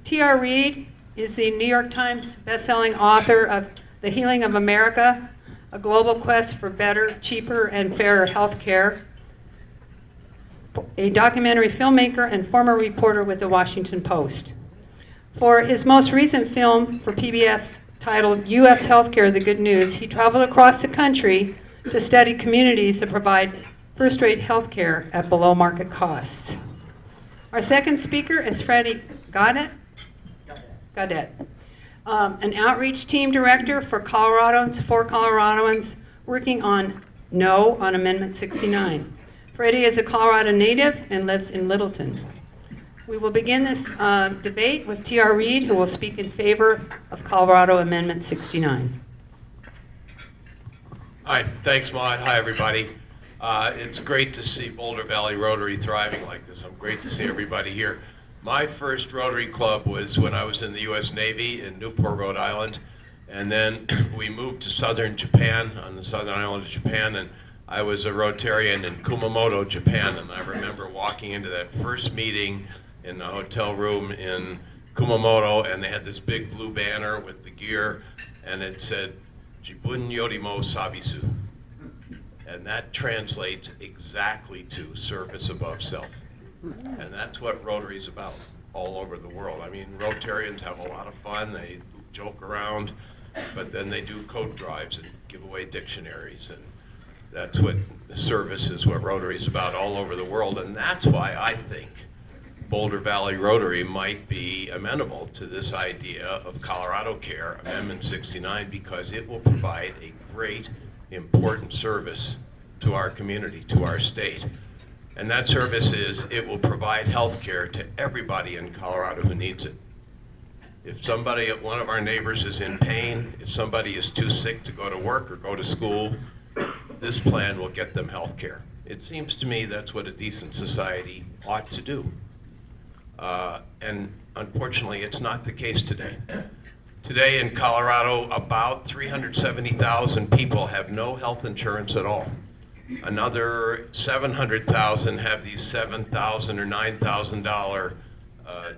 T.R. Reid is the New York Times bestselling author of The Healing of America, A Global Quest for Better, Cheaper, and Fairer Health Care, a documentary filmmaker and former reporter with the Washington Post. For his most recent film for PBS titled U.S. Healthcare, The Good News, he traveled across the country to study communities that provide first-rate healthcare at below-market costs. Our second speaker is Freddie Gaudet, an outreach team director for Coloradoans working on No on Amendment 69. Freddie is a Colorado native and lives in Littleton. We will begin this debate with T.R. Reid, who will speak in favor of Colorado Amendment 69. Hi, thanks, Maud. Hi, everybody. It's great to see Boulder Valley Rotary thriving like this. I'm great to see everybody here. My first Rotary Club was when I was in the U.S. Navy in Newport, Rhode Island, and then we moved to southern Japan, on the southern island of Japan, and I was a Rotarian in Kumamoto, Japan, and I remember walking into that first meeting in the hotel room in Kumamoto, and they had this big blue banner with the gear, and it said, Jibun Yorimo Sabisu. And that translates exactly to service above self. And that's what Rotary's about all over the world. I mean, Rotarians have a lot of fun, they joke around, but then they do coat drives and give away dictionaries, and that's what service is, what Rotary's about all over the world, and that's why I think Boulder Valley Rotary might be amenable to this idea of Colorado Care, Amendment 69, because it will provide a great, important service to our community, to our state. And that service is, it will provide health care to everybody in Colorado who needs it. If somebody, one of our neighbors is in pain, if somebody is too sick to go to work or go to school, this plan will get them health care. It seems to me that's what a decent society ought to do. And unfortunately, it's not the case today. Today in Colorado, about 370,000 people have no health insurance at all. Another 700,000 have these $7,000 or $9,000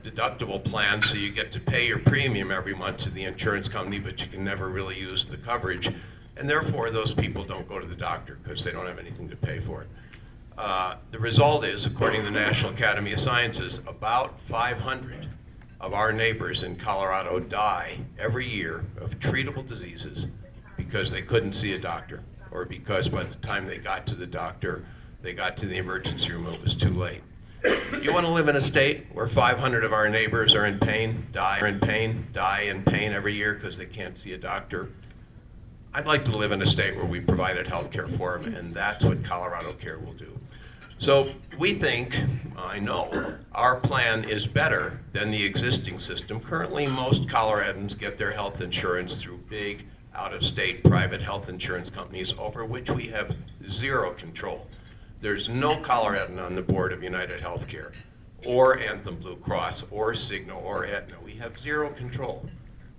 deductible plans, so you get to pay your premium every month to the insurance company, but you can never really use the coverage. And therefore, those people don't go to the doctor because they don't have anything to pay for it. The result is, according to the National Academy of Sciences, about 500 of our neighbors in Colorado die every year of treatable diseases because they couldn't see a doctor, or because by the time they got to the doctor, they got to the emergency room, it was too late. You want to live in a state where 500 of our neighbors are in pain, die in pain every year because they can't see a doctor? I'd like to live in a state where we provided health care for them, and that's what Colorado Care will do. So we think, I know, our plan is better than the existing system. Currently, most Coloradans get their health insurance through big, out-of-state private health insurance companies over which we have zero control. There's no Coloradan on the board of United Healthcare, or Anthem Blue Cross, or Cigna, or Aetna. We have zero control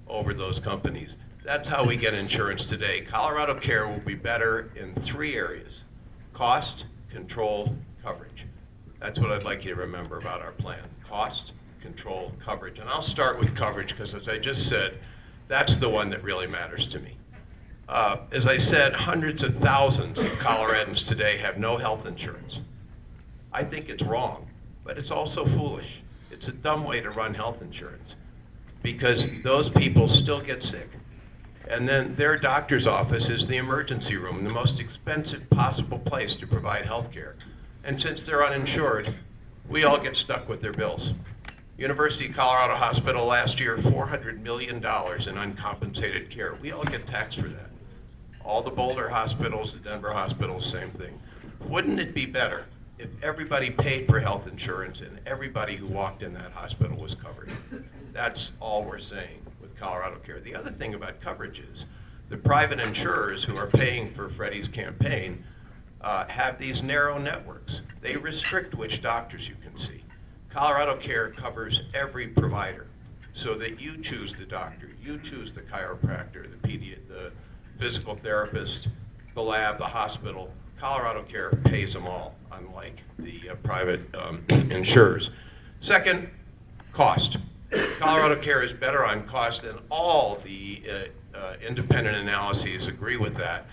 over those companies. That's how we get insurance today. Colorado Care will be better in 3 areas: cost, control, coverage. That's what I'd like you to remember about our plan: cost, control, coverage. And I'll start with coverage because, as I just said, that's the one that really matters to me. As I said, hundreds of thousands of Coloradans today have no health insurance. I think it's wrong, but it's also foolish. It's a dumb way to run health insurance because those people still get sick. And then their doctor's office is the emergency room, the most expensive possible place to provide health care. And since they're uninsured, we all get stuck with their bills. University of Colorado Hospital last year, $400 million in uncompensated care. We all get taxed for that. All the Boulder hospitals, the Denver hospitals, same thing. Wouldn't it be better if everybody paid for health insurance and everybody who walked in that hospital was covered? That's all we're saying with Colorado Care. The other thing about coverage is the private insurers who are paying for Freddie's campaign have these narrow networks. They restrict which doctors you can see. Colorado Care covers every provider so that you choose the doctor, you choose the chiropractor, the physical therapist, the lab, the hospital. Colorado Care pays them all, unlike the private insurers. Second, cost. Colorado Care is better on cost, and all the independent analyses agree with that.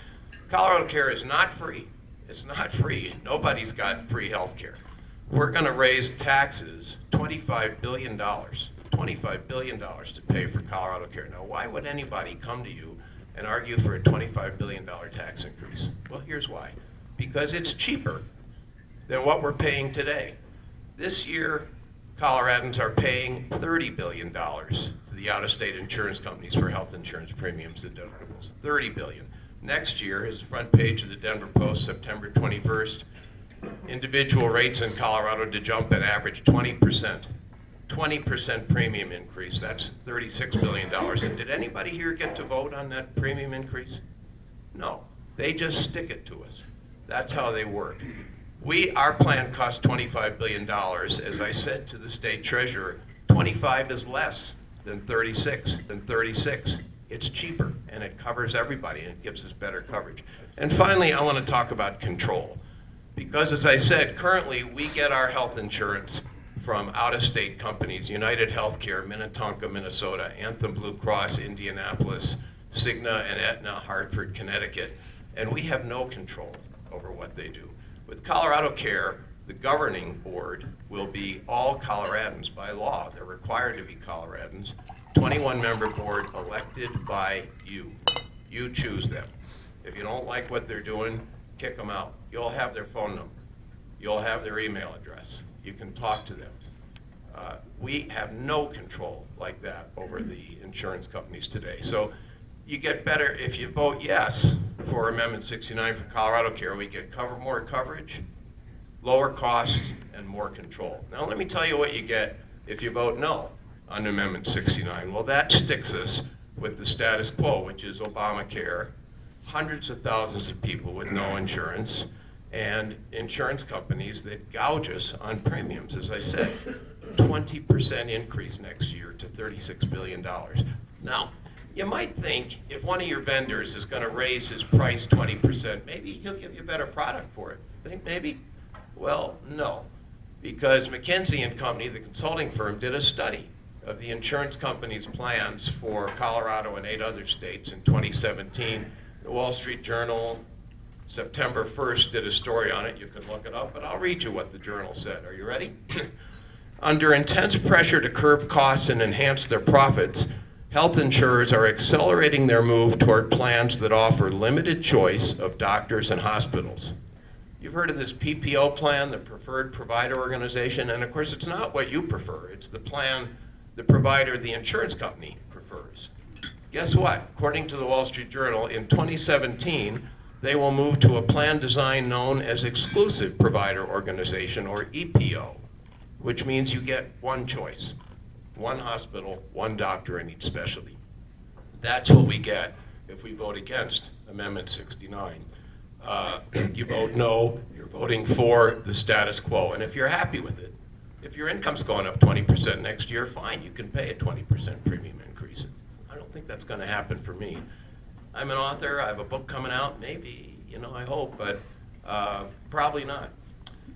Colorado Care is not free. It's not free. Nobody's got free health care. We're going to raise taxes $25 billion, $25 billion to pay for Colorado Care. Now, why would anybody come to you and argue for a $25 billion tax increase? Well, here's why. Because it's cheaper than what we're paying today. This year, Coloradans are paying $30 billion to the out-of-state insurance companies for health insurance premiums and deductibles. $30 billion. Next year, is the front page of the Denver Post, September 21st, individual rates in Colorado to jump an average 20%. 20% premium increase, that's $36 billion. And did anybody here get to vote on that premium increase? No, they just stick it to us. That's how they work. Our plan costs $25 billion. As I said to the state treasurer, 25 is less than 36. It's cheaper, and it covers everybody, and it gives us better coverage. And finally, I want to talk about control. Because as I said, currently we get our health insurance from out-of-state companies, United Healthcare, Minnetonka, Minnesota, Anthem Blue Cross, Indianapolis, Cigna and Aetna, Hartford, Connecticut, and we have no control over what they do. With Colorado Care, the governing board will be all Coloradans by law. They're required to be Coloradans. 21-member board elected by you. You choose them. If you don't like what they're doing, kick them out. You'll have their phone number. You'll have their email address. You can talk to them. We have no control like that over the insurance companies today. So you get better if you vote yes for Amendment 69 for Colorado Care. We get more coverage, lower costs, and more control. Now let me tell you what you get if you vote no on Amendment 69. Well, that sticks us with the status quo, which is Obamacare, hundreds of thousands of people with no insurance, and insurance companies that gouge us on premiums. As I said, 20% increase next year to $36 billion. Now, you might think if one of your vendors is going to raise his price 20%, maybe he'll give you a better product for it. Think maybe? Well, no, because McKinsey and Company, the consulting firm, did a study of the insurance companies' plans for Colorado and 8 other states in 2017. The Wall Street Journal, September 1st, did a story on it. You can look it up, but I'll read you what the journal said. Are you ready? Under intense pressure to curb costs and enhance their profits, health insurers are accelerating their move toward plans that offer limited choice of doctors and hospitals. You've heard of this PPO plan, the Preferred Provider Organization, and of course it's not what you prefer. It's the plan the provider, the insurance company, prefers. Guess what? According to the Wall Street Journal, in 2017, they will move to a plan design known as Exclusive Provider Organization, or EPO, which means you get one choice, one hospital, one doctor in each specialty. That's what we get if we vote against Amendment 69. You vote no, you're voting for the status quo. And if you're happy with it, if your income's going up 20% next year, fine, you can pay a 20% premium increase. I don't think that's going to happen for me. I'm an author, I have a book coming out, maybe, I hope, but probably not.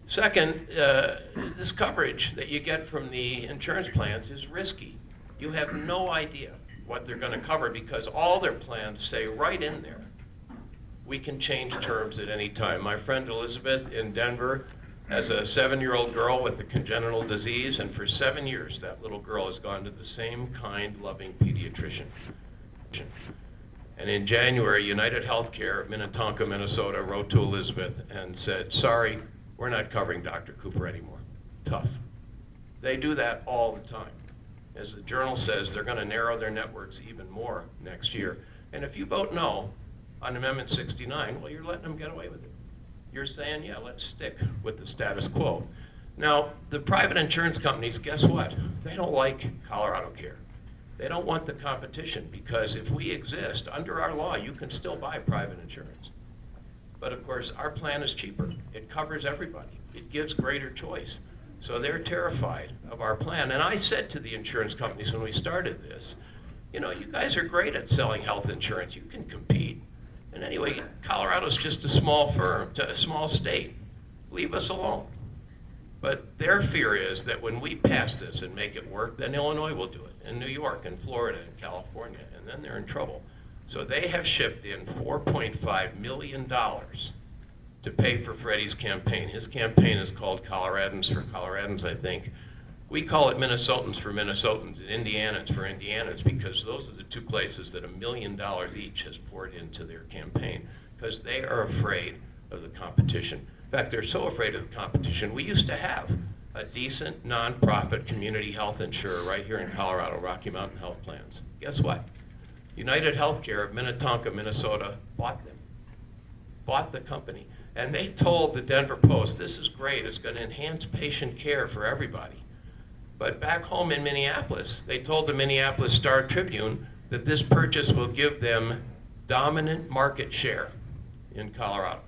Second, this coverage that you get from the insurance plans is risky. You have no idea what they're going to cover because all their plans say right in there, we can change terms at any time. My friend Elizabeth in Denver has a 7-year-old girl with a congenital disease, and for 7 years that little girl has gone to the same kind, loving pediatrician. And in January, United Healthcare of Minnetonka, Minnesota wrote to Elizabeth and said, sorry, we're not covering Dr. Cooper anymore. Tough. They do that all the time. As the journal says, they're going to narrow their networks even more next year. And if you vote no on Amendment 69, well, you're letting them get away with it. You're saying, yeah, let's stick with the status quo. Now, the private insurance companies, guess what? They don't like Colorado Care. They don't want the competition because if we exist, under our law, you can still buy private insurance. But of course, our plan is cheaper. It covers everybody. It gives greater choice. So they're terrified of our plan. And I said to the insurance companies when we started this, you guys are great at selling health insurance. You can compete. And anyway, Colorado's just a small firm, a small state. Leave us alone. But their fear is that when we pass this and make it work, then Illinois will do it, and New York, and Florida, and California, and then they're in trouble. So they have shipped in $4.5 million to pay for Freddie's campaign. His campaign is called Coloradans for Coloradans, I think. We call it Minnesotans for Minnesotans and Indianans for Indianans, because those are the two places that $1 million each has poured into their campaign, because they are afraid of the competition. In fact, they're so afraid of the competition, we used to have a decent nonprofit community health insurer right here in Colorado, Rocky Mountain Health Plans. Guess what? United Healthcare of Minnetonka, Minnesota bought them, bought the company. And they told the Denver Post, this is great, it's going to enhance patient care for everybody. But back home in Minneapolis, they told the Minneapolis Star Tribune that this purchase will give them dominant market share in Colorado.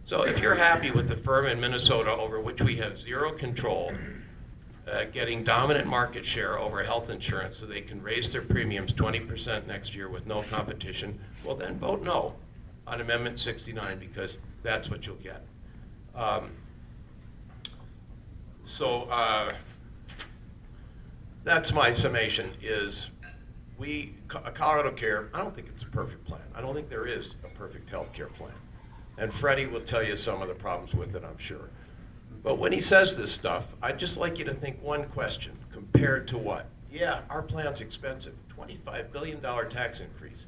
So if you're happy with the firm in Minnesota over which we have zero control, getting dominant market share over health insurance so they can raise their premiums 20% next year with no competition, well then vote no on Amendment 69, because that's what you'll get. That's my summation, is Colorado Care, I don't think it's a perfect plan. I don't think there is a perfect health care plan. And Freddie will tell you some of the problems with it, I'm sure. But when he says this stuff, I'd just like you to think one question, compared to what? Yeah, our plan's expensive, $25 billion tax increase.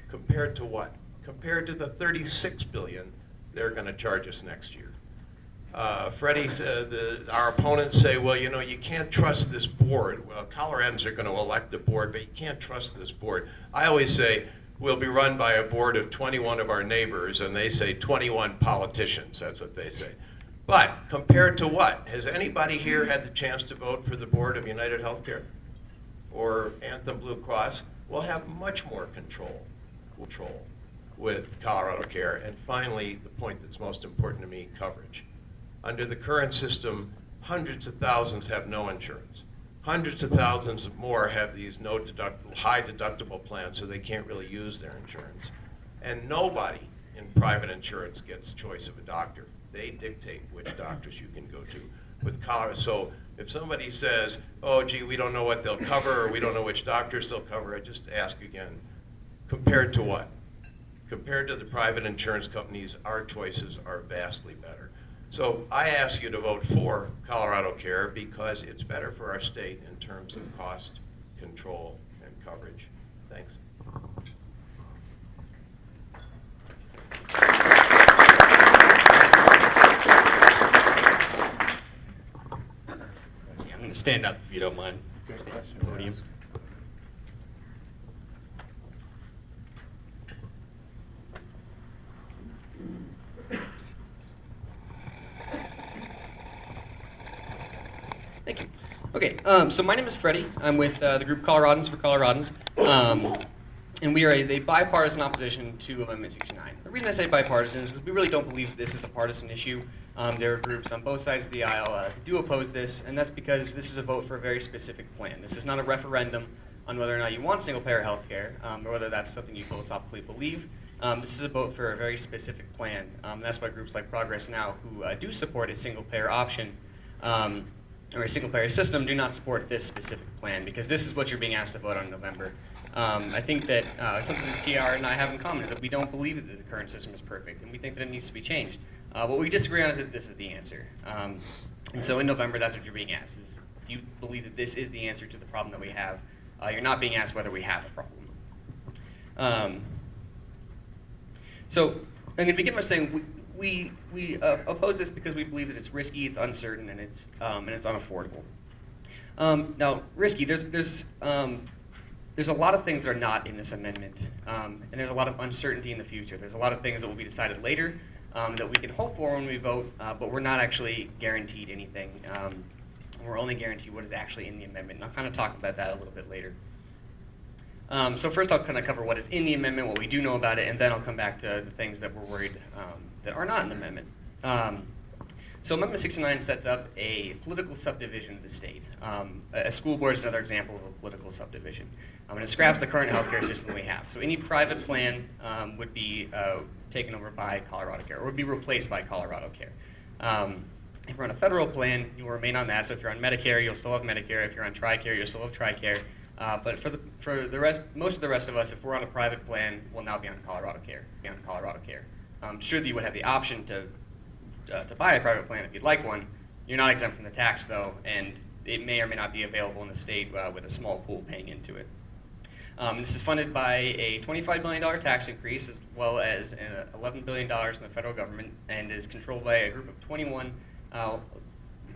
Compared to what? Compared to the $36 billion they're gonna charge us next year. Freddie said, our opponents say, well, you know, you can't trust this board. Well, Coloradans are gonna elect the board, but you can't trust this board. I always say, we'll be run by a board of 21 of our neighbors, and they say 21 politicians, that's what they say. But compared to what? Has anybody here had the chance to vote for the board of United Healthcare or Anthem Blue Cross? We'll have much more control with Colorado Care. And finally, the point that's most important to me, coverage. Under the current system, hundreds of thousands have no insurance. Hundreds of thousands more have these high deductible plans, so they can't really use their insurance. And nobody in private insurance gets choice of a doctor. They dictate which doctors you can go to. With Colorado, so if somebody says, oh gee, we don't know what they'll cover, or we don't know which doctors they'll cover, I just ask again, compared to what? Compared to the private insurance companies, our choices are vastly better. So I ask you to vote for Colorado Care because it's better for our state in terms of cost, control, and coverage. Thanks. I'm going to stand up if you don't mind. Stand at the podium. Thank you. Okay, so my name is Freddie. I'm with the group Coloradans for Coloradans. And we are a bipartisan opposition to Amendment 69. The reason I say bipartisan is because we really don't believe this is a partisan issue. There are groups on both sides of the aisle that do oppose this, and that's because this is a vote for a very specific plan. This is not a referendum on whether or not you want single-payer health care, or whether that's something you philosophically believe. This is a vote for a very specific plan. That's why groups like Progress Now, who do support a single-payer option, or a single-payer system, do not support this specific plan, because this is what you're being asked to vote on in November. I think that something that TR and I have in common is that we don't believe that the current system is perfect, and we think that it needs to be changed. What we disagree on is that this is the answer. And so in November, that's what you're being asked, is if you believe that this is the answer to the problem that we have, you're not being asked whether we have a problem. So I'm going to begin by saying we oppose this because we believe that it's risky, it's uncertain, and it's unaffordable. Now, risky, there's a lot of things that are not in this amendment, and there's a lot of uncertainty in the future. There's a lot of things that will be decided later that we can hope for when we vote, but we're not actually guaranteed anything. We're only guaranteed what is actually in the amendment, and I'll kind of talk about that a little bit later. So first I'll kind of cover what is in the amendment, what we do know about it, and then I'll come back to the things that we're worried that are not in the amendment. So Amendment 69 sets up a political subdivision of the state. A school board is another example of a political subdivision. And it scraps the current healthcare system we have. So any private plan would be taken over by Colorado Care, or would be replaced by Colorado Care. If you're on a federal plan, you'll remain on that. So if you're on Medicare, you'll still have Medicare. If you're on TRICARE, you'll still have TRICARE. But for the rest, most of the rest of us, if we're on a private plan, we'll now be on Colorado Care. Sure that you would have the option to buy a private plan if you'd like one. You're not exempt from the tax though, and it may or may not be available in the state with a small pool paying into it. This is funded by a $25 million tax increase as well as $11 billion from the federal government, and is controlled by a group of 21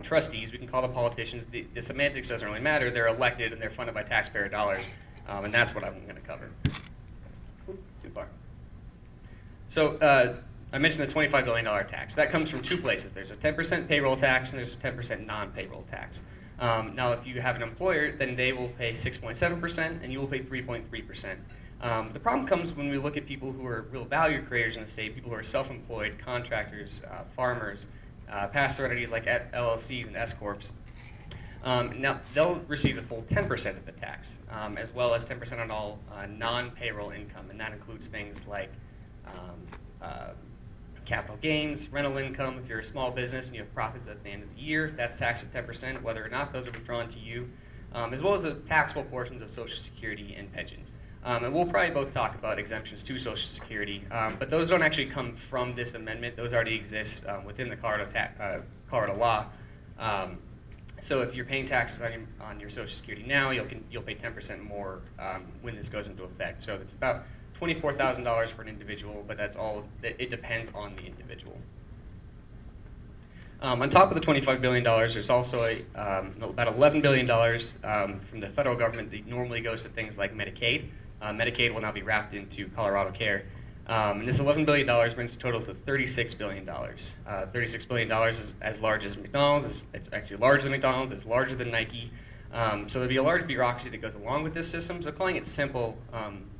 trustees. We can call them politicians. The semantics doesn't really matter. They're elected and they're funded by taxpayer dollars, and that's what I'm going to cover. Oop, too far. So I mentioned the $25 billion tax. That comes from two places. There's a 10% payroll tax and there's a 10% non-payroll tax. Now, if you have an employer, then they will pay 6.7% and you will pay 3.3%. The problem comes when we look at people who are real value creators in the state, people who are self-employed, contractors, farmers, past serenities like LLCs and S-corps. Now, they'll receive the full 10% of the tax, as well as 10% on all non-payroll income, and that includes things like capital gains, rental income. If you're a small business and you have profits at the end of the year, that's taxed at 10%, whether or not those are withdrawn to you, as well as the taxable portions of Social Security and pensions. And we'll probably both talk about exemptions to Social Security, but those don't actually come from this amendment. Those already exist within the Colorado law. So if you're paying taxes on your Social Security now, you'll pay 10% more when this goes into effect. So it's about $24,000 for an individual, but that's all. It depends on the individual. On top of the $25 billion, there's also about $11 billion from the federal government that normally goes to things like Medicaid. Medicaid will now be wrapped into Colorado Care. And this $11 billion brings the total to $36 billion. $36 billion is as large as McDonald's. It's actually larger than McDonald's. It's larger than Nike. So there'll be a large bureaucracy that goes along with this system. So calling it simple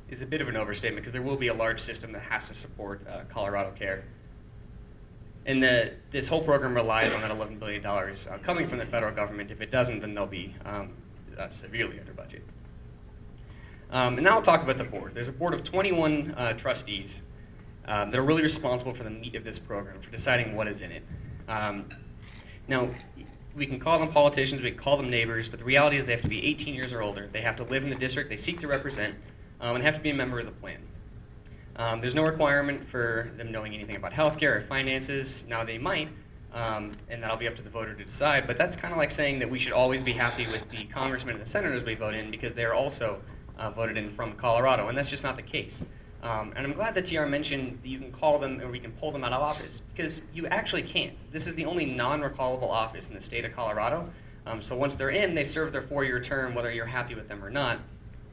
is a bit of an overstatement because there will be a large system that has to support Colorado Care. And this whole program relies on that $11 billion coming from the federal government. If it doesn't, then they'll be severely under budget. And now I'll talk about the board. There's a board of 21 trustees that are really responsible for the meat of this program, for deciding what is in it. Now, we can call them politicians, we can call them neighbors, but the reality is they have to be 18 years or older. They have to live in the district they seek to represent, and have to be a member of the plan. There's no requirement for them knowing anything about healthcare or finances. Now they might, and that'll be up to the voter to decide, but that's kind of like saying that we should always be happy with the congressmen and the senators we vote in because they're also voted in from Colorado, and that's just not the case. And I'm glad that TR mentioned that you can call them or we can pull them out of office, because you actually can't. This is the only non-recallable office in the state of Colorado. So once they're in, they serve their 4-year term whether you're happy with them or not,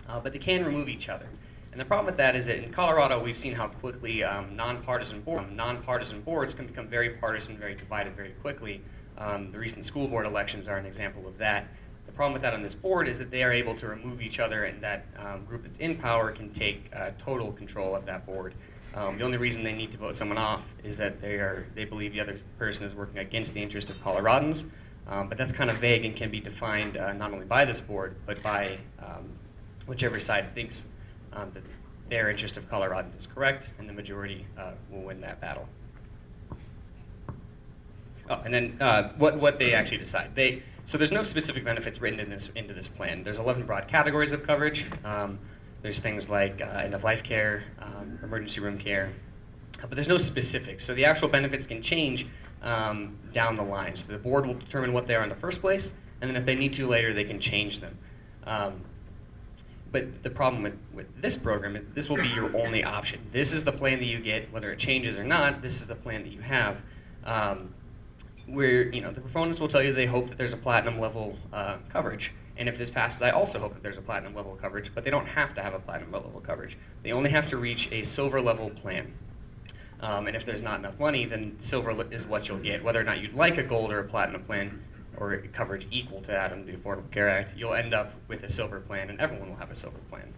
but they can remove each other. And the problem with that is that in Colorado, we've seen how quickly nonpartisan boards can become very partisan, very divided very quickly. The recent school board elections are an example of that. The problem with that on this board is that they are able to remove each other, and that group that's in power can take total control of that board. The only reason they need to vote someone off is that they believe the other person is working against the interest of Coloradans, but that's kind of vague and can be defined not only by this board, but by whichever side thinks that their interest of Coloradans is correct, and the majority will win that battle. Oh, and then what they actually decide. So there's no specific benefits written into this plan. There's 11 broad categories of coverage. There's things like end-of-life care, emergency room care, but there's no specifics. So the actual benefits can change down the line. So the board will determine what they are in the first place, and then if they need to later, they can change them. But the problem with this program is this will be your only option. This is the plan that you get, whether it changes or not. This is the plan that you have. Where the proponents will tell you they hope that there's a platinum level coverage, and if this passes, I also hope that there's a platinum level coverage. But they don't have to have a platinum level coverage. They only have to reach a silver level plan. And if there's not enough money, then silver is what you'll get. Whether or not you'd like a gold or a platinum plan, or coverage equal to that under the Affordable Care Act, you'll end up with a silver plan, and everyone will have a silver plan.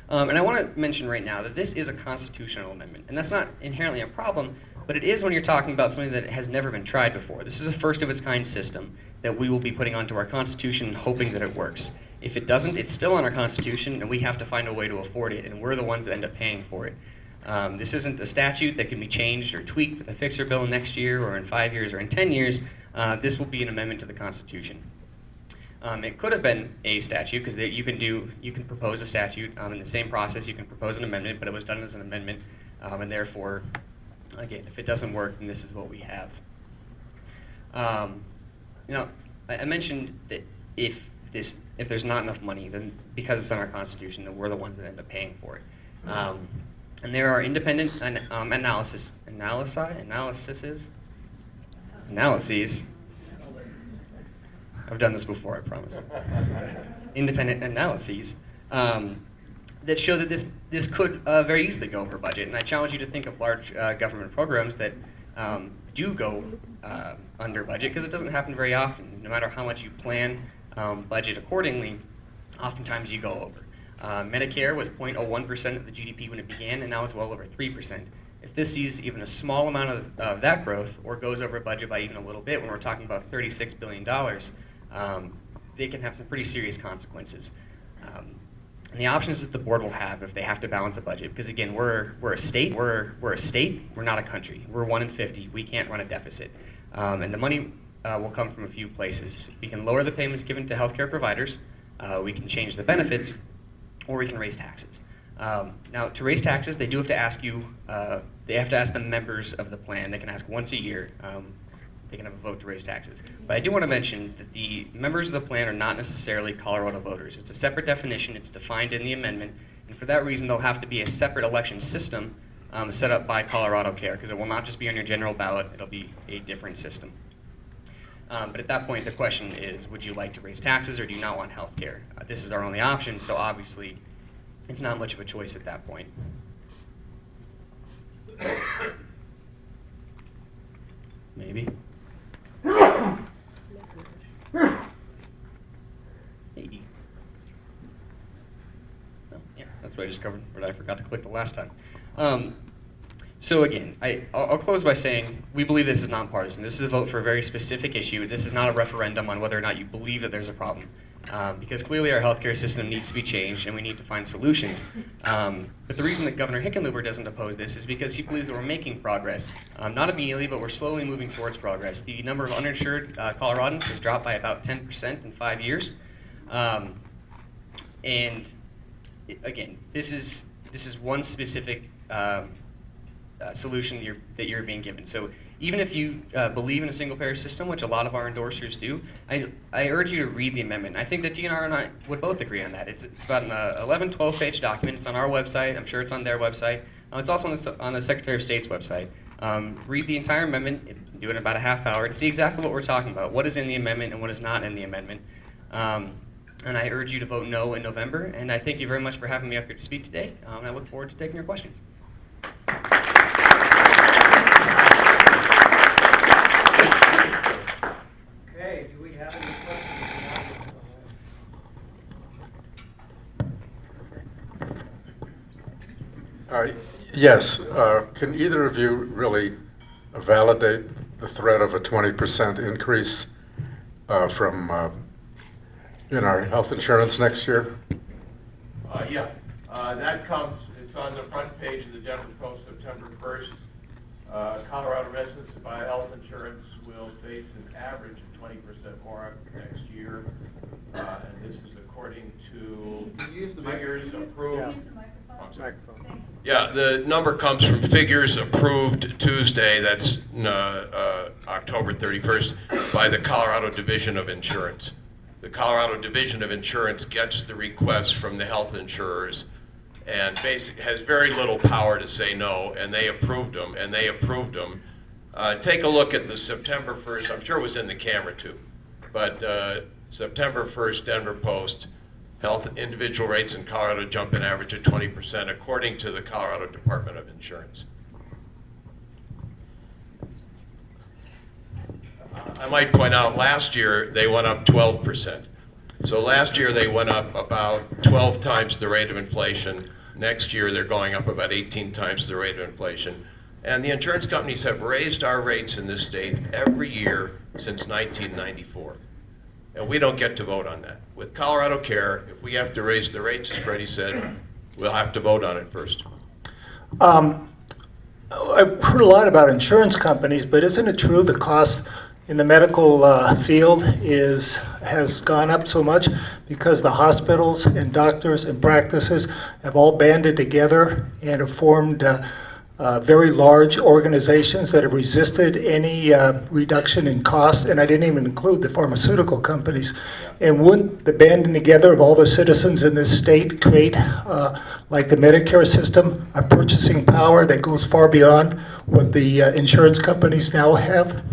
And I want to mention right now that this is a constitutional amendment, and that's not inherently a problem, but it is when you're talking about something that has never been tried before. This is a first-of-its-kind system that we will be putting onto our Constitution, hoping that it works. If it doesn't, it's still on our Constitution, and we have to find a way to afford it, and we're the ones that end up paying for it. This isn't a statute that can be changed or tweaked with a fixer bill next year or in 5 years or in 10 years. This will be an amendment to the Constitution. It could have been a statute because you can propose a statute in the same process. You can propose an amendment, but it was done as an amendment, and therefore, again, if it doesn't work, then this is what we have. I mentioned that if there's not enough money, then because it's in our Constitution, then we're the ones that end up paying for it. And there are independent analyses. I've done this before, I promise. Independent analyses that show that this could very easily go over budget. And I challenge you to think of large government programs that do go under budget, because it doesn't happen very often. No matter how much you plan budget accordingly, oftentimes you go over. Medicare was 0.01% of the GDP when it began, and now it's well over 3%. If this sees even a small amount of that growth, or goes over budget by even a little bit, when we're talking about $36 billion, they can have some pretty serious consequences. And the options that the board will have if they have to balance a budget, because again, we're a state, we're not a country. We're 1 in 50. We can't run a deficit, and the money will come from a few places. We can lower the payments given to healthcare providers. We can change the benefits, or we can raise taxes. Now, to raise taxes, they do have to ask you. They have to ask the members of the plan. They can ask once a year. They can have a vote to raise taxes. But I do want to mention that the members of the plan are not necessarily Colorado voters. It's a separate definition. It's defined in the amendment. And for that reason, there'll have to be a separate election system set up by Colorado Care, because it will not just be on your general ballot. It'll be a different system. But at that point, the question is, would you like to raise taxes, or do you not want health care? This is our only option, so obviously it's not much of a choice at that point. Maybe. Maybe. Oh, yeah, that's what I just covered, but I forgot to click the last time. So again, I'll close by saying we believe this is nonpartisan. This is a vote for a very specific issue. This is not a referendum on whether or not you believe that there's a problem. Because clearly our healthcare system needs to be changed and we need to find solutions. But the reason that Governor Hickenlooper doesn't oppose this is because he believes that we're making progress. Not immediately, but we're slowly moving towards progress. The number of uninsured Coloradans has dropped by about 10% in 5 years. And again, this is one specific solution that you're being given. So even if you believe in a single-payer system, which a lot of our endorsers do, I urge you to read the amendment. I think that DNR and I would both agree on that. It's about an 11, 12-page document. It's on our website. I'm sure it's on their website. It's also on the Secretary of State's website. Read the entire amendment, do it in about a half hour, to see exactly what we're talking about, what is in the amendment and what is not in the amendment. And I urge you to vote no in November. And I thank you very much for having me up here to speak today. And I look forward to taking your questions. Okay, do we have any questions? Yes. Can either of you really validate the threat of a 20% increase in our health insurance next year? Yeah, that comes, it's on the front page of the Denver Post, September 1st. Colorado residents who buy health insurance will face an average of 20% more next year. And this is according to figures approved. Yeah, the number comes from figures approved Tuesday, that's October 31st, by the Colorado Division of Insurance. The Colorado Division of Insurance gets the requests from the health insurers and basically has very little power to say no, and they approved them, Take a look at the September 1st, I'm sure it was in the camera too, but September 1st Denver Post, health individual rates in Colorado jump an average of 20% according to the Colorado Department of Insurance. I might point out last year they went up 12%. So last year they went up about 12 times the rate of inflation. Next year they're going up about 18 times the rate of inflation. And the insurance companies have raised our rates in this state every year since 1994. And we don't get to vote on that. With Colorado Care, if we have to raise the rates, as Freddie said, we'll have to vote on it first. I've heard a lot about insurance companies, but isn't it true the cost in the medical field has gone up so much because the hospitals and doctors and practices have all banded together and have formed very large organizations that have resisted any reduction in costs, and I didn't even include the pharmaceutical companies. And wouldn't the banding together of all the citizens in this state create, like the Medicare system, a purchasing power that goes far beyond what the insurance companies now have?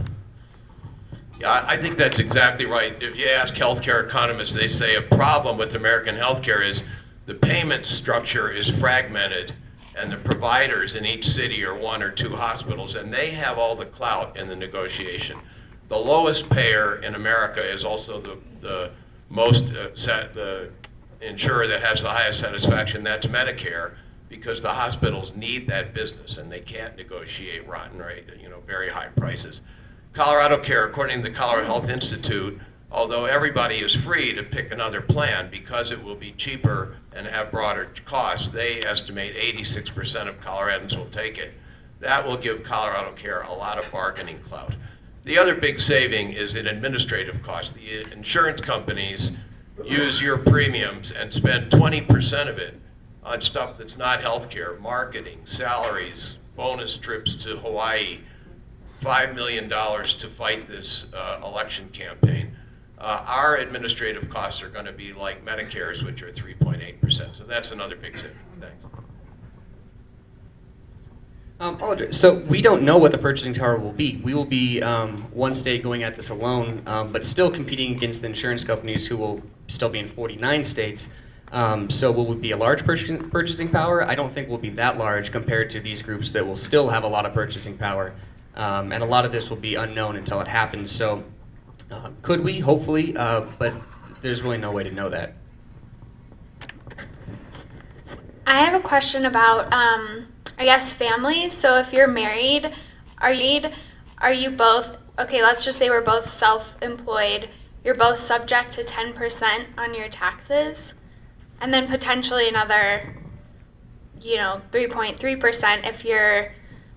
Yeah, I think that's exactly right. If you ask healthcare economists, they say a problem with American healthcare is the payment structure is fragmented, and the providers in each city are one or two hospitals, and they have all the clout in the negotiation. The lowest payer in America is also the most the insurer that has the highest satisfaction. That's Medicare, because the hospitals need that business and they can't negotiate rotten rate, very high prices. Colorado Care, according to the Colorado Health Institute, although everybody is free to pick another plan because it will be cheaper and have broader costs, they estimate 86% of Coloradans will take it. That will give Colorado Care a lot of bargaining clout. The other big saving is in administrative costs. The insurance companies use your premiums and spend 20% of it on stuff that's not healthcare, marketing, salaries, bonus trips to Hawaii, $5 million to fight this election campaign. Our administrative costs are going to be like Medicare's, which are 3.8%. So that's another big saving. Thanks. So we don't know what the purchasing power will be. We will be one state going at this alone, but still competing against the insurance companies who will still be in 49 states. So will we be a large purchasing power? I don't think we'll be that large compared to these groups that will still have a lot of purchasing power. And a lot of this will be unknown until it happens. So could we? Hopefully, but there's really no way to know that. I have a question about, I guess, families. So if you're married, are you both, okay, let's just say we're both self-employed, you're both subject to 10% on your taxes, and then potentially another, 3.3% if you're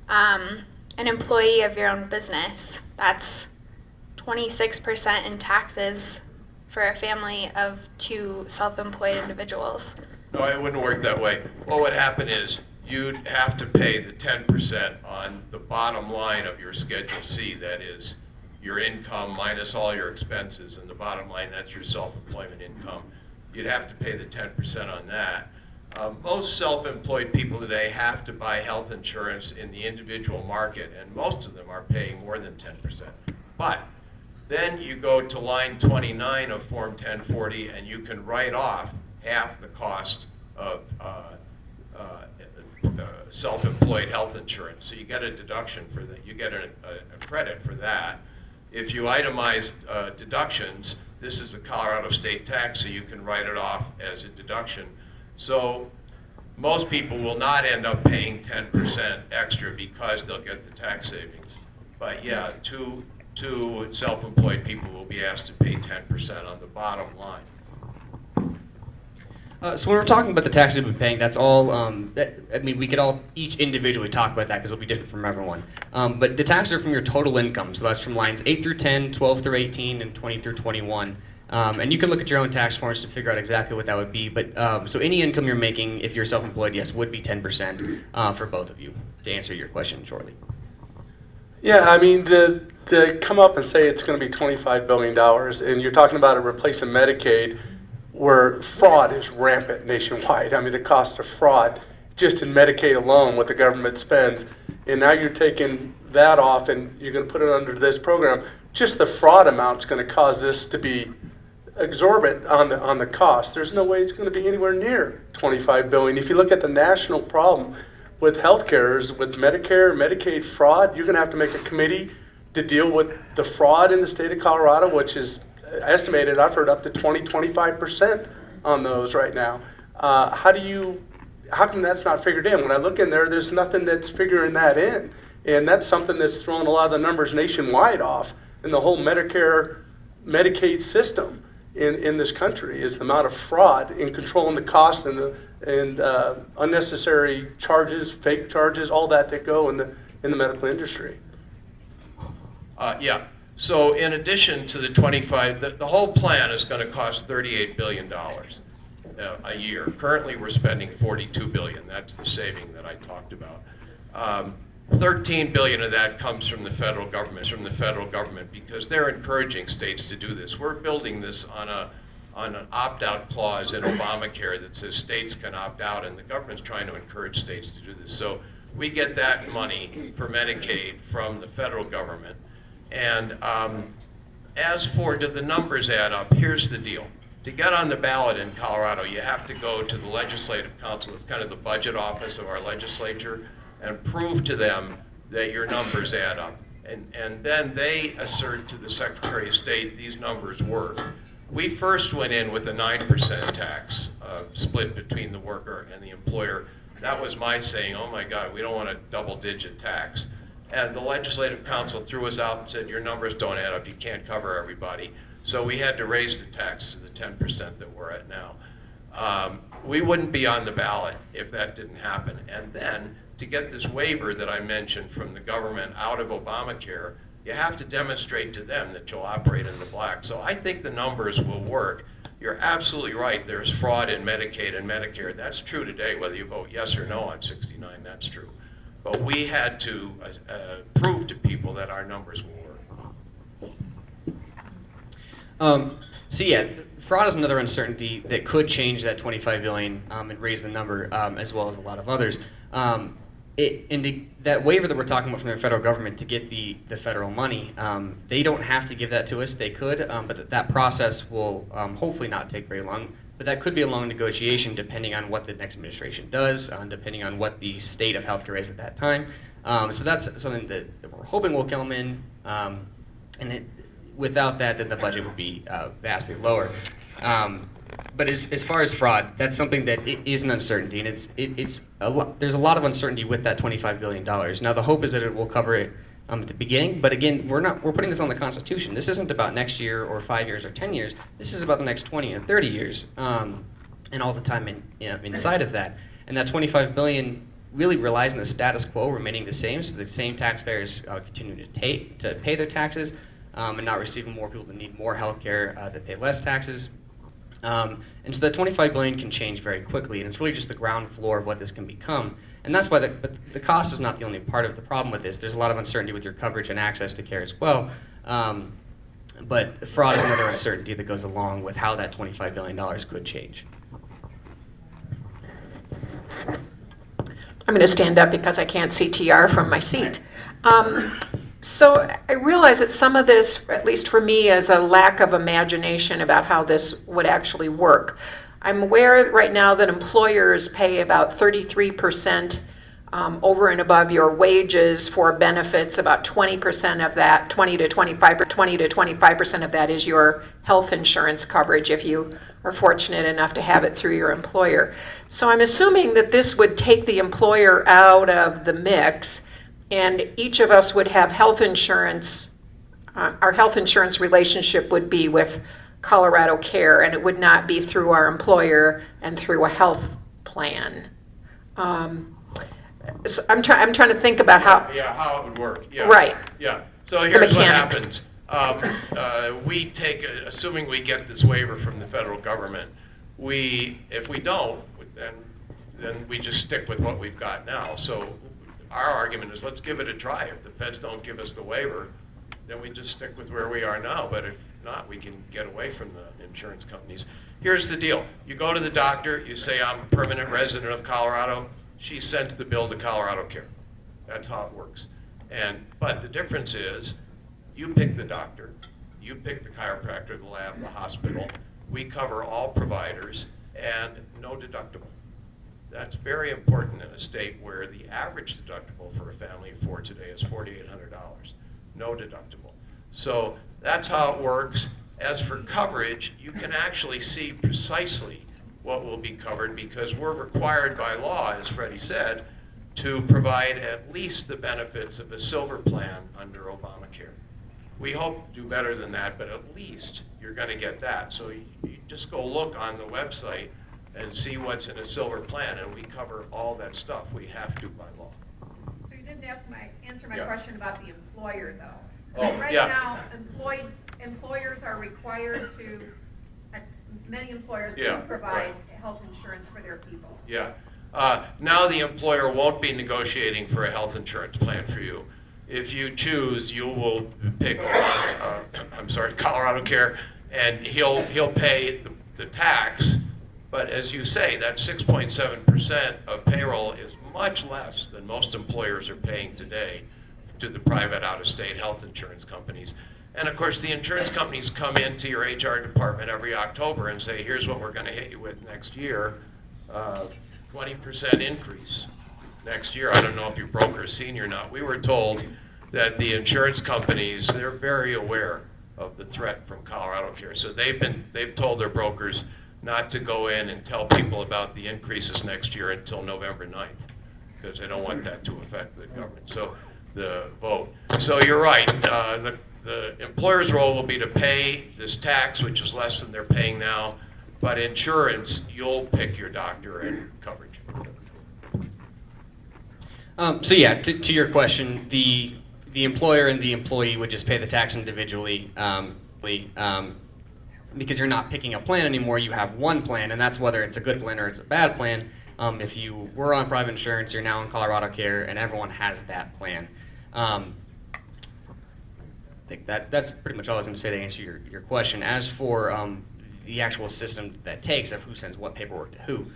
an employee of your own business. That's 26% in taxes for a family of two self-employed individuals. No, it wouldn't work that way. What would happen is you'd have to pay the 10% on the bottom line of your Schedule C, that is your income minus all your expenses, and the bottom line, that's your self-employment income. You'd have to pay the 10% on that. Most self-employed people today have to buy health insurance in the individual market, and most of them are paying more than 10%. But then you go to line 29 of Form 1040, and you can write off half the cost of self-employed health insurance. So you get a deduction for that. You get a credit for that. If you itemize deductions, this is a Colorado state tax, so you can write it off as a deduction. So most people will not end up paying 10% extra because they'll get the tax savings. But yeah, two self-employed people will be asked to pay 10% on the bottom line. So when we're talking about the taxes we're paying, that's all, we could all each individually talk about that because it'll be different from everyone. But the taxes are from your total income, so that's from lines 8 through 10, 12 through 18, and 20 through 21. And you can look at your own tax forms to figure out exactly what that would be. But so any income you're making, if you're self-employed, yes, would be 10% for both of you, to answer your question shortly. Yeah, I mean, to come up and say it's going to be $25 billion, and you're talking about replacing Medicaid, where fraud is rampant nationwide. I mean, the cost of fraud just in Medicaid alone, what the government spends, and now you're taking that off and you're going to put it under this program. Just the fraud amount is going to cause this to be exorbitant on the cost. There's no way it's going to be anywhere near $25 billion. If you look at the national problem with healthcare, with Medicare, Medicaid fraud, you're going to have to make a committee to deal with the fraud in the state of Colorado, which is estimated, I've heard, up to 25% on those right now. How come that's not figured in? When I look in there, there's nothing that's figuring that in. And that's something that's throwing a lot of the numbers nationwide off in the whole Medicare, Medicaid system in this country, is the amount of fraud in controlling the cost and and unnecessary charges, fake charges, all that go in the medical industry. Yeah, so in addition to the 25, the whole plan is going to cost $38 billion a year. Currently, we're spending $42 billion. That's the saving that I talked about. 13 billion of that comes from the federal government, because they're encouraging states to do this. We're building this on an opt-out clause in Obamacare that says states can opt out, and the government's trying to encourage states to do this. So we get that money for Medicaid from the federal government. And as for do the numbers add up, here's the deal. To get on the ballot in Colorado, you have to go to the Legislative Council. It's kind of the budget office of our legislature, and prove to them that your numbers add up. And then they assert to the Secretary of State these numbers work. We first went in with a 9% tax split between the worker and the employer. That was my saying, oh my God, we don't want a double-digit tax. And the Legislative Council threw us out and said, your numbers don't add up, you can't cover everybody. So we had to raise the tax to the 10% that we're at now. We wouldn't be on the ballot if that didn't happen. And then, to get this waiver that I mentioned from the government out of Obamacare, you have to demonstrate to them that you'll operate in the black. So I think the numbers will work. You're absolutely right, there's fraud in Medicaid and Medicare. That's true today, whether you vote yes or no on 69, that's true. But we had to prove to people that our numbers will work. So yeah, fraud is another uncertainty that could change that 25 billion and raise the number, as well as a lot of others. That waiver that we're talking about from the federal government to get the federal money, they don't have to give that to us. They could, but that process will hopefully not take very long. But that could be a long negotiation depending on what the next administration does, depending on what the state of healthcare is at that time. So that's something that we're hoping will come in, without that, then the budget would be vastly lower. But as far as fraud, that's something that is an uncertainty, and there's a lot of uncertainty with that $25 billion. Now the hope is that it will cover it at the beginning, but again, we're putting this on the Constitution. This isn't about next year or 5 years or 10 years. This is about the next 20 and 30 years, and all the time inside of that. And that $25 billion really relies on the status quo remaining the same, so the same taxpayers continue to pay their taxes, and not receiving more people that need more health care that pay less taxes. And so the 25 billion can change very quickly, and it's really just the ground floor of what this can become. And that's why the cost is not the only part of the problem with this. There's a lot of uncertainty with your coverage and access to care as well. But fraud is another uncertainty that goes along with how that $25 billion could change. I'm going to stand up because I can't see TR from my seat. So I realize that some of this, at least for me, is a lack of imagination about how this would actually work. I'm aware right now that employers pay about 33% over and above your wages for benefits. About 20% of that, 20 to 25% of that is your health insurance coverage if you are fortunate enough to have it through your employer. So I'm assuming that this would take the employer out of the mix, and each of us would have health insurance. Our health insurance relationship would be with Colorado Care, and it would not be through our employer and through a health plan. So I'm trying to think about how. Yeah, how it would work. Yeah. Right. Yeah. So here's what mechanics. happens. We take, assuming we get this waiver from the federal government, if we don't, then we just stick with what we've got now. So our argument is, let's give it a try. If the feds don't give us the waiver, then we just stick with where we are now. But if not, we can get away from the insurance companies. Here's the deal. You go to the doctor, you say, I'm a permanent resident of Colorado. She sends the bill to Colorado Care. That's how it works. But the difference is, you pick the doctor, you pick the chiropractor, the lab, the hospital. We cover all providers, and no deductible. That's very important in a state where the average deductible for a family of four today is $4,800. No deductible. So that's how it works. As for coverage, you can actually see precisely what will be covered, because we're required by law, as Freddie said, to provide at least the benefits of a silver plan under Obamacare. We hope to do better than that, but at least you're going to get that. So you just go look on the website and see what's in a silver plan, and we cover all that stuff. We have to by law. So you didn't answer my Yeah. question about the employer, though. Oh, Right yeah. now, employers are required to, many employers do Yeah, provide right. health insurance for their people. Yeah. Now the employer won't be negotiating for a health insurance plan for you. If you choose, you will pick, Colorado Care, and he'll pay the tax. But as you say, that 6.7% of payroll is much less than most employers are paying today to the private out-of-state health insurance companies. And of course, the insurance companies come into your HR department every October and say, here's what we're going to hit you with next year, 20% increase next year. I don't know if your broker's senior or not. We were told that the insurance companies, they're very aware of the threat from Colorado Care. So they've told their brokers not to go in and tell people about the increases next year until November 9th, because they don't want that to affect the government. So the vote. So you're right. The employer's role will be to pay this tax, which is less than they're paying now, but insurance, you'll pick your doctor and coverage. So yeah, to your question, the employer and the employee would just pay the tax individually, because you're not picking a plan anymore. You have one plan, and that's whether it's a good plan or it's a bad plan. If you were on private insurance, you're now on Colorado Care, and everyone has that plan. I think that's pretty much all I was going to say to answer your question. As for the actual system that takes of who sends what paperwork to who,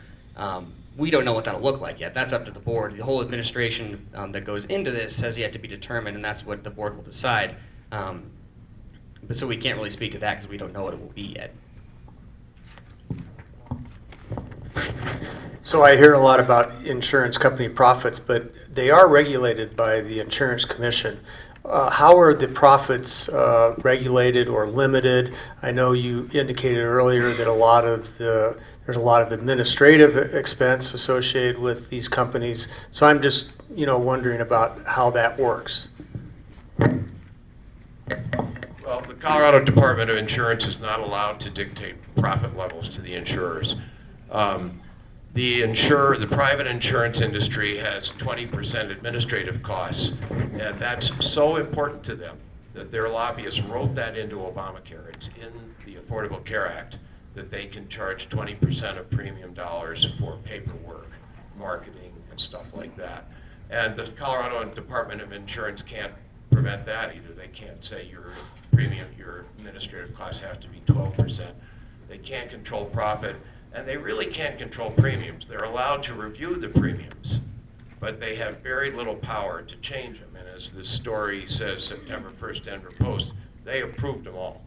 we don't know what that'll look like yet. That's up to the board. The whole administration that goes into this has yet to be determined, and that's what the board will decide. But so we can't really speak to that because we don't know what it will be yet. So I hear a lot about insurance company profits, but they are regulated by the Insurance Commission. How are the profits regulated or limited? I know you indicated earlier that there's a lot of administrative expense associated with these companies. So I'm just, wondering about how that works. Well, the Colorado Department of Insurance is not allowed to dictate profit levels to the insurers. The private insurance industry has 20% administrative costs, and that's so important to them that their lobbyists wrote that into Obamacare. It's in the Affordable Care Act that they can charge 20% of premium dollars for paperwork, marketing, and stuff like that. And the Colorado Department of Insurance can't prevent that either. They can't say your administrative costs have to be 12%. They can't control profit. And they really can't control premiums. They're allowed to review the premiums, but they have very little power to change them. And as this story says, September 1st Denver Post, they approved them all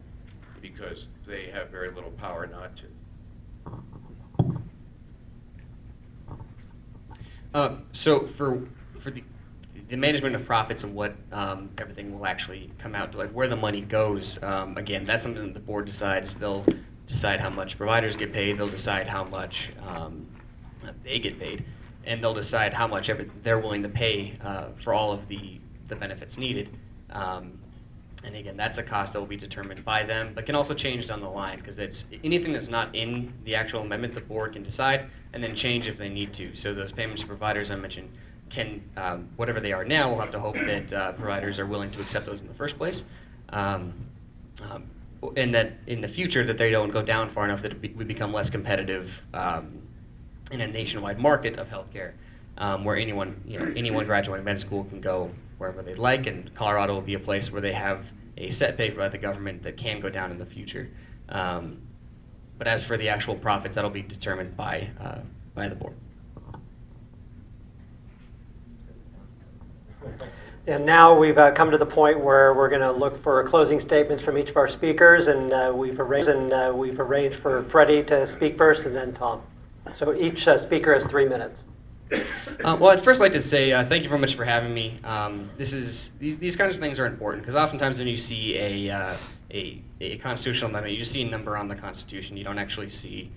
because they have very little power not to. So for the management of profits and what everything will actually come out to, like where the money goes, again, that's something that the board decides. They'll decide how much providers get paid, they'll decide how much they get paid, and they'll decide how much they're willing to pay for all of the benefits needed. And again, that's a cost that will be determined by them, but can also change down the line, because it's anything that's not in the actual amendment, the board can decide and then change if they need to. So those payments to providers I mentioned can, whatever they are now, we'll have to hope that providers are willing to accept those in the first place. And that in the future that they don't go down far enough that we become less competitive in a nationwide market of healthcare, where anyone graduating med school can go wherever they'd like, and Colorado will be a place where they have a set pay by the government that can go down in the future. But as for the actual profits, that'll be determined by the board. And now we've come to the point where we're going to look for closing statements from each of our speakers, and we've arranged for Freddie to speak first, and then Tom. So each speaker has 3 minutes. Well, I'd first like to say thank you very much for having me. These kinds of things are important because oftentimes when you see a constitutional amendment, you just see a number on the Constitution. You don't actually see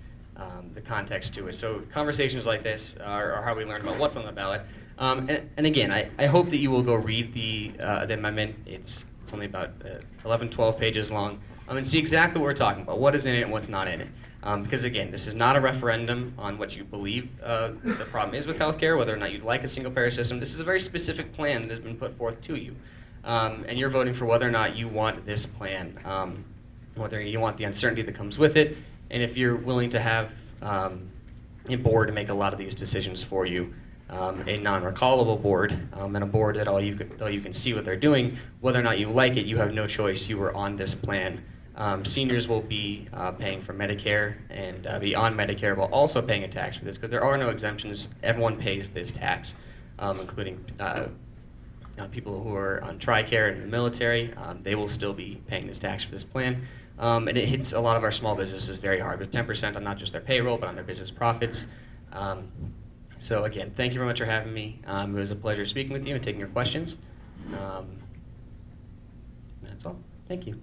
the context to it. So conversations like this are how we learn about what's on the ballot. And again, I hope that you will go read the amendment. It's only about 11, 12 pages long, and see exactly what we're talking about, what is in it and what's not in it. Because again, this is not a referendum on what you believe the problem is with healthcare, whether or not you'd like a single-payer system. This is a very specific plan that has been put forth to you. And you're voting for whether or not you want this plan, whether you want the uncertainty that comes with it, and if you're willing to have a board to make a lot of these decisions for you, a non-recallable board, and a board that all you can see what they're doing. Whether or not you like it, you have no choice. You are on this plan. Seniors will be paying for Medicare, and be on Medicare while also paying a tax for this, because there are no exemptions. Everyone pays this tax, including people who are on TRICARE and in the military. They will still be paying this tax for this plan. And it hits a lot of our small businesses very hard, with 10% on not just their payroll, but on their business profits. So again, thank you very much for having me. It was a pleasure speaking with you and taking your questions. That's all. Thank you.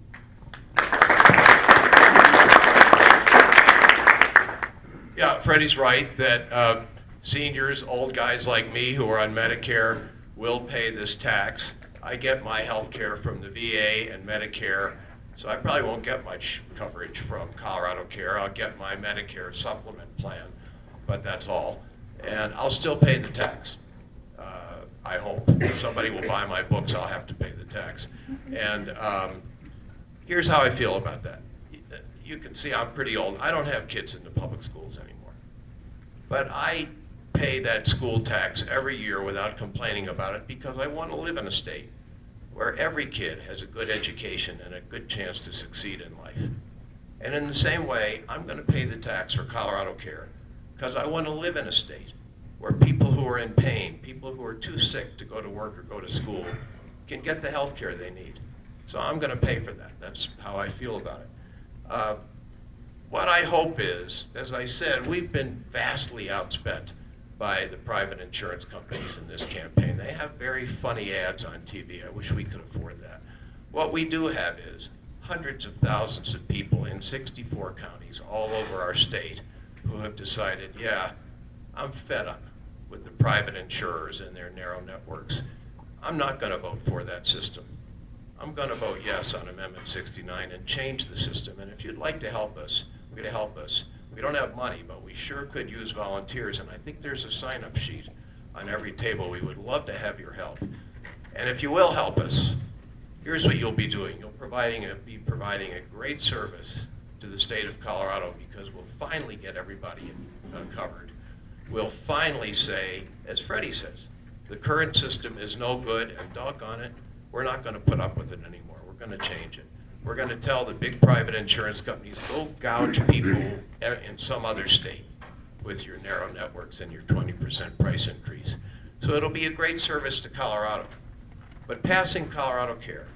Yeah, Freddie's right that seniors, old guys like me who are on Medicare will pay this tax. I get my health care from the VA and Medicare, so I probably won't get much coverage from Colorado Care. I'll get my Medicare supplement plan, but that's all. And I'll still pay the tax. I hope. If somebody will buy my books, I'll have to pay the tax. And here's how I feel about that. You can see I'm pretty old. I don't have kids in the public schools anymore. But I pay that school tax every year without complaining about it, because I want to live in a state where every kid has a good education and a good chance to succeed in life. And in the same way, I'm going to pay the tax for Colorado Care, because I want to live in a state where people who are in pain, people who are too sick to go to work or go to school, can get the health care they need. So I'm going to pay for that. That's how I feel about it. What I hope is, as I said, we've been vastly outspent by the private insurance companies in this campaign. They have very funny ads on TV. I wish we could afford that. What we do have is hundreds of thousands of people in 64 counties all over our state who have decided, yeah, I'm fed up with the private insurers and their narrow networks. I'm not going to vote for that system. I'm going to vote yes on Amendment 69 and change the system. And if you'd like to help us, we're going to help us. We don't have money, but we sure could use volunteers. And I think there's a sign-up sheet on every table. We would love to have your help. And if you will help us, here's what you'll be doing. You'll be providing a great service to the state of Colorado, because we'll finally get everybody covered. We'll finally say, as Freddie says, the current system is no good, and doggone it, we're not going to put up with it anymore. We're going to change it. We're going to tell the big private insurance companies, go gouge people in some other state with your narrow networks and your 20% price increase. So it'll be a great service to Colorado. But passing Colorado Care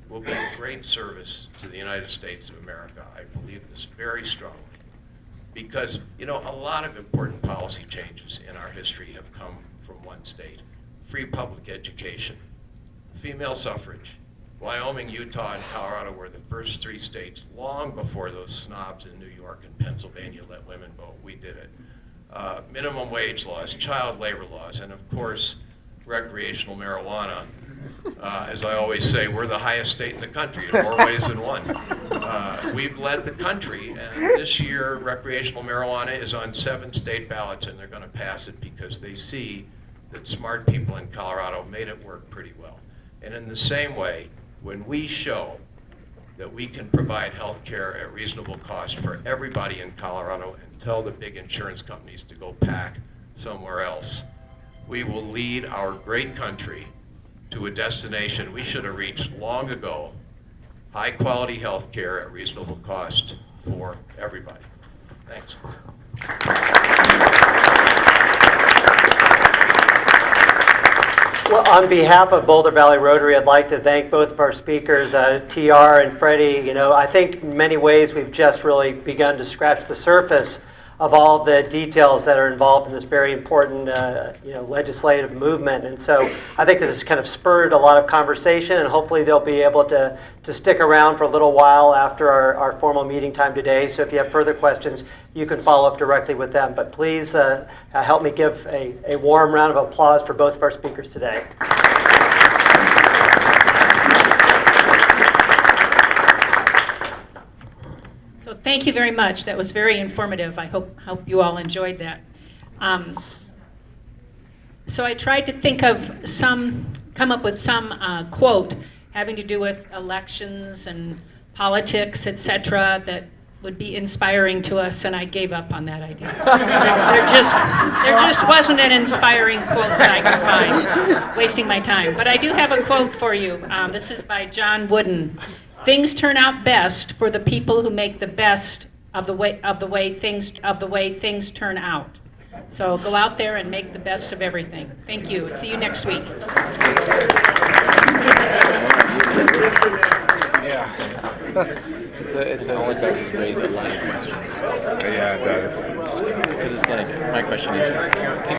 will be a great service to the United States of America. I believe this very strongly. Because, you know, a lot of important policy changes in our history have come from one state. Free public education, female suffrage. Wyoming, Utah, and Colorado were the first three states, long before those snobs in New York and Pennsylvania let women vote. We did it. Minimum wage laws, child labor laws, and of course, recreational marijuana. As I always say, we're the highest state in the country in more ways than one. We've led the country, and this year recreational marijuana is on 7 state ballots, and they're going to pass it because they see that smart people in Colorado made it work pretty well. And in the same way, when we show that we can provide health care at reasonable cost for everybody in Colorado and tell the big insurance companies to go pack somewhere else, we will lead our great country to a destination we should have reached long ago: high quality health care at reasonable cost for everybody. Thanks. Well, on behalf of Boulder Valley Rotary, I'd like to thank both of our speakers, TR and Freddie. You know, I think in many ways we've just really begun to scratch the surface of all the details that are involved in this very important, legislative movement. And so I think this has kind of spurred a lot of conversation, and hopefully they'll be able to stick around for a little while after our formal meeting time today. So if you have further questions, you can follow up directly with them. But please help me give a warm round of applause for both of our speakers today. So thank Thank you very much. That was very informative. I hope you all enjoyed that. So I tried to think of come up with some quote having to do with elections and politics, etc., that would be inspiring to us, and I gave up on that idea. there just wasn't an inspiring quote that I could find, wasting my time. But I do have a quote for you. This is by John Wooden. Things turn out best for the people who make the best of the way things turn out. So go out there and make the best of everything. Thank you. See you next week. It's only does is raise a line of questions. Yeah, it does. Because it's like, my question is,